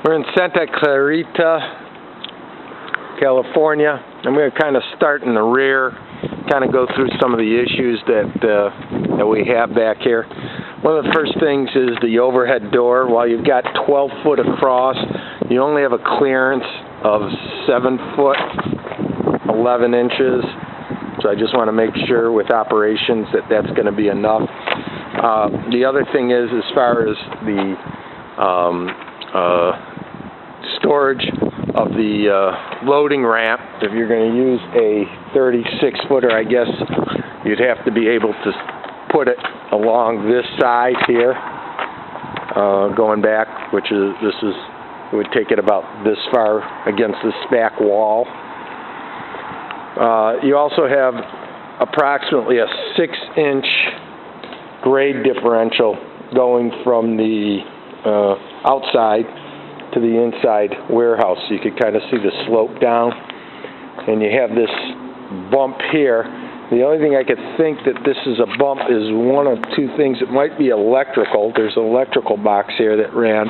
We're in Santa Clarieta, California. I'm going to kind of start in the rear, kind of go through some of the issues that we have back here. One of the first things is the overhead door. While you've got 12 foot across, you only have a clearance of 7 foot 11 inches. So I just want to make sure with operations that that's going to be enough. The other thing is, as far as the storage of the loading ramp, if you're going to use a 36 footer, I guess you'd have to be able to put it along this side here, going back, which is, it would take it about this far against this back wall. You also have approximately a 6-inch grade differential going from the outside to the inside warehouse. So you could kind of see the slope down, and you have this bump here. The only thing I could think that this is a bump is one of two things. It might be electrical. There's an electrical box here that ran,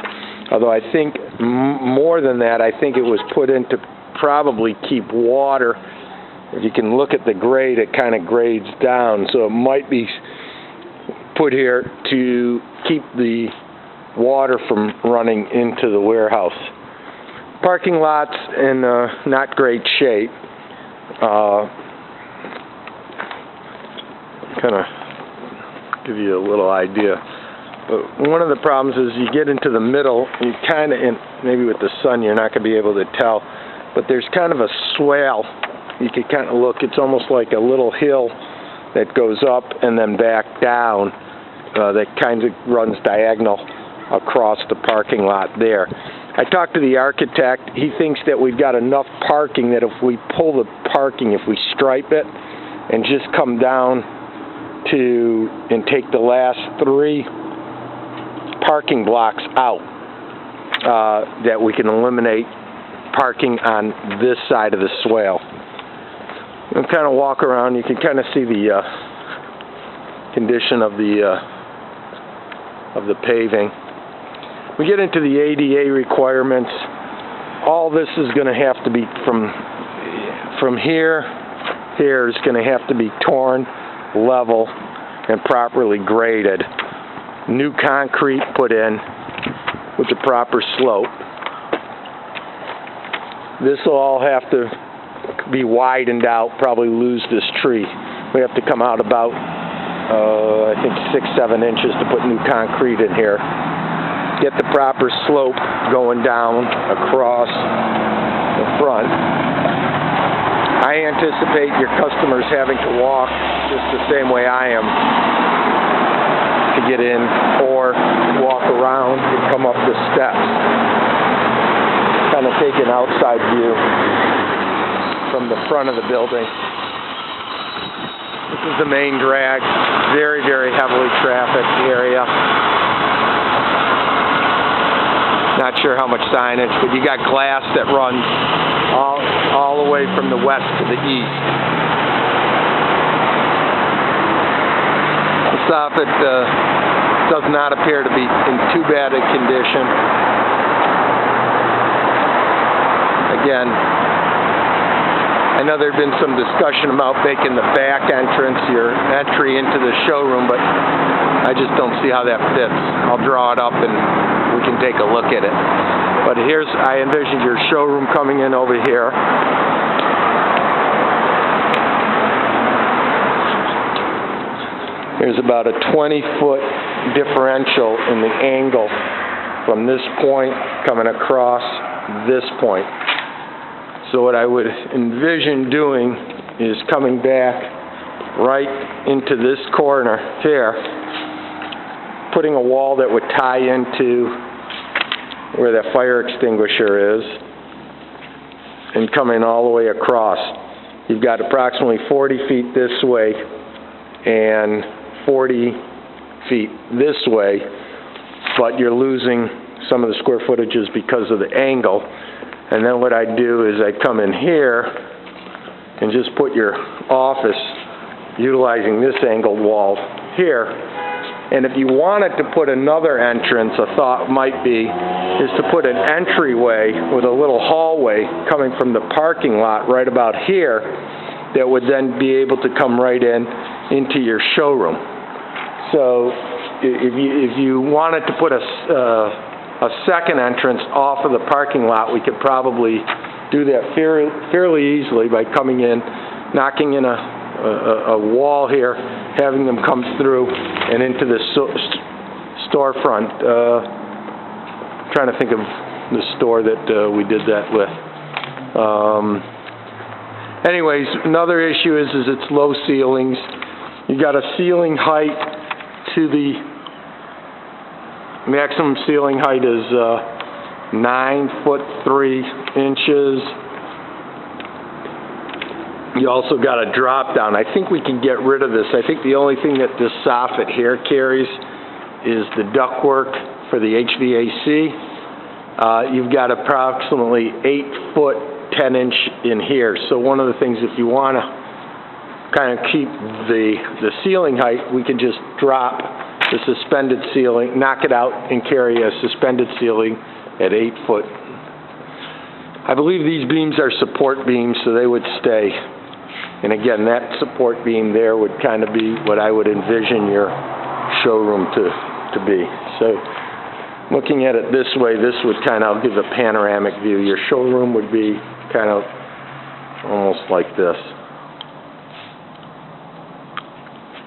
although I think more than that, I think it was put in to probably keep water. If you can look at the grade, it kind of grades down, so it might be put here to keep the water from running into the warehouse. Parking lot's in not great shape. Kind of give you a little idea. But one of the problems is you get into the middle, you kind of, maybe with the sun you're not going to be able to tell, but there's kind of a swale. You can kind of look, it's almost like a little hill that goes up and then back down, that kind of runs diagonal across the parking lot there. I talked to the architect. He thinks that we've got enough parking that if we pull the parking, if we stripe it and just come down to and take the last 3 parking blocks out, that we can eliminate parking on this side of the swale. And kind of walk around, you can kind of see the condition of the paving. We get into the ADA requirements. All this is going to have to be from here is going to have to be torn, level, and properly graded. New concrete put in with the proper slope. This will all have to be widened out, probably lose this tree. We have to come out about, I think 6-7 inches to put new concrete in here. Get the proper slope going down across the front. I anticipate your customers having to walk just the same way I am to get in, or walk around and come up the steps. Kind of take an outside view from the front of the building. This is the main drag, very, very heavily trafficked area. Not sure how much signage, but you got glass that runs all the way from the west to the east. The soffit does not appear to be in too bad a condition. Again, I know there's been some discussion about making the back entrance your entry into the showroom, but I just don't see how that fits. I'll draw it up and we can take a look at it. But I envision your showroom coming in over here. There's about a 20-foot differential in the angle from this point coming across this point. So what I would envision doing is coming back right into this corner here, putting a wall that would tie into where that fire extinguisher is, and coming all the way across. You've got approximately 40 feet this way and 40 feet this way, but you're losing some of the square footages because of the angle. And then what I do is I come in here and just put your office utilizing this angled wall here And if you wanted to put another entrance, a thought might be, is to put an entryway with a little hallway coming from the parking lot right about here that would then be able to come right into your showroom. So if you wanted to put a second entrance off of the parking lot, we could probably do that fairly easily by coming in, knocking in a wall here, having them come through and into the storefront. Trying to think of the store that we did that with. Anyways, another issue is it's low ceilings. You got a ceiling height to the maximum ceiling height is 9'3". You also got a drop down. I think we can get rid of this. I think the only thing that this soffit here carries is the ductwork for the HVAC. You've got approximately 8'10" in here. So one of the things, if you want to kind of keep the ceiling height, we can just drop the suspended ceiling, knock it out, and carry a suspended ceiling at 8 foot. I believe these beams are support beams, so they would stay. And again, that support beam there would kind of be what I would envision your showroom to be. So looking at it this way, this would kind of give a panoramic view. Your showroom would be kind of almost like this.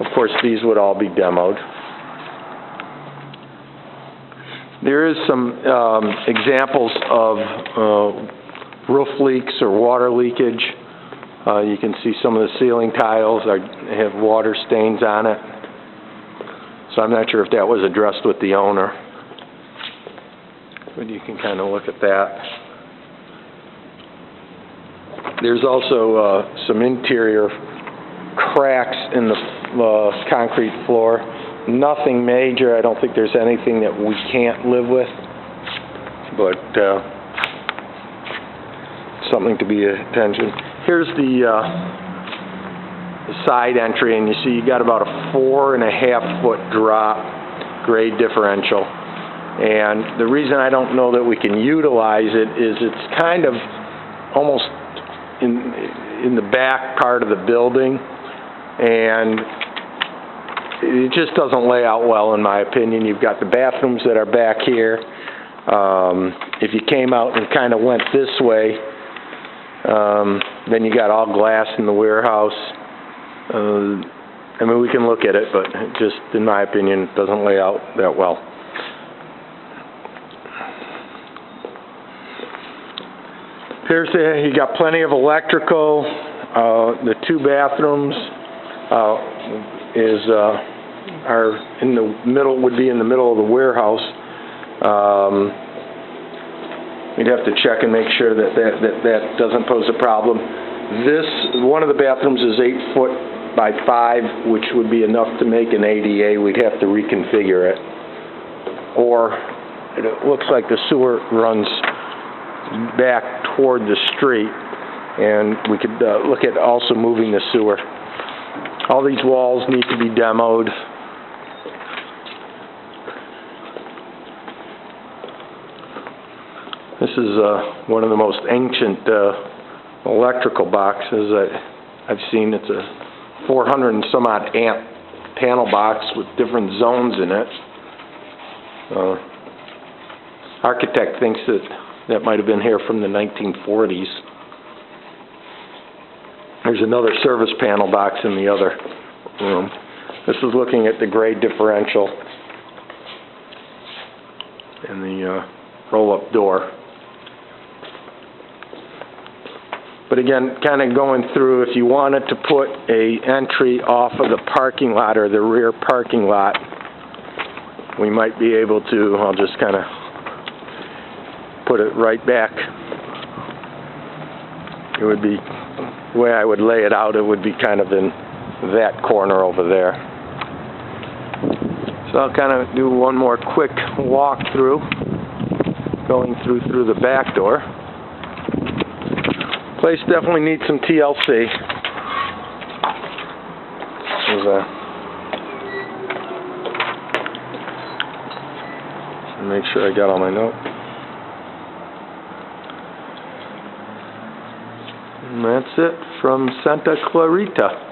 Of course, these would all be demoed. There is some examples of roof leaks or water leakage. You can see some of the ceiling tiles have water stains on it. So I'm not sure if that was addressed with the owner. But you can kind of look at that. There's also some interior cracks in the concrete floor. Nothing major. I don't think there's anything that we can't live with. But something to be attention. Here's the side entry, and you see you got about a 4.5 foot drop grade differential. And the reason I don't know that we can utilize it is it's kind of almost in the back part of the building, and it just doesn't lay out well, in my opinion. You've got the bathrooms that are back here. If you came out and kind of went this way, then you got all glass in the warehouse. I mean, we can look at it, but it just, in my opinion, it doesn't lay out that well. Here's you got plenty of electrical. The two bathrooms are in the middle, would be in the middle of the warehouse. We'd have to check and make sure that doesn't pose a problem. One of the bathrooms is 8 foot by 5, which would be enough to make an ADA. We'd have to reconfigure it. Or it looks like the sewer runs back toward the street, and we could look at also moving the sewer. All these walls need to be demoed. This is one of the most ancient electrical boxes I've seen. It's a 400 and some odd amp panel box with different zones in it. Architect thinks that might have been here from the 1940s. There's another service panel box in the other room. This is looking at the grade differential and the roll-up door. But again, kind of going through, if you wanted to put an entry off of the parking lot or the rear parking lot, we might be able to, I'll just kind of put it right back. It would be, the way I would lay it out, it would be kind of in that corner over there. So I'll kind of do one more quick walk through, going through the back door. Place definitely needs some TLC. There's Make sure I got all my notes. And that's it from Santa Clarita.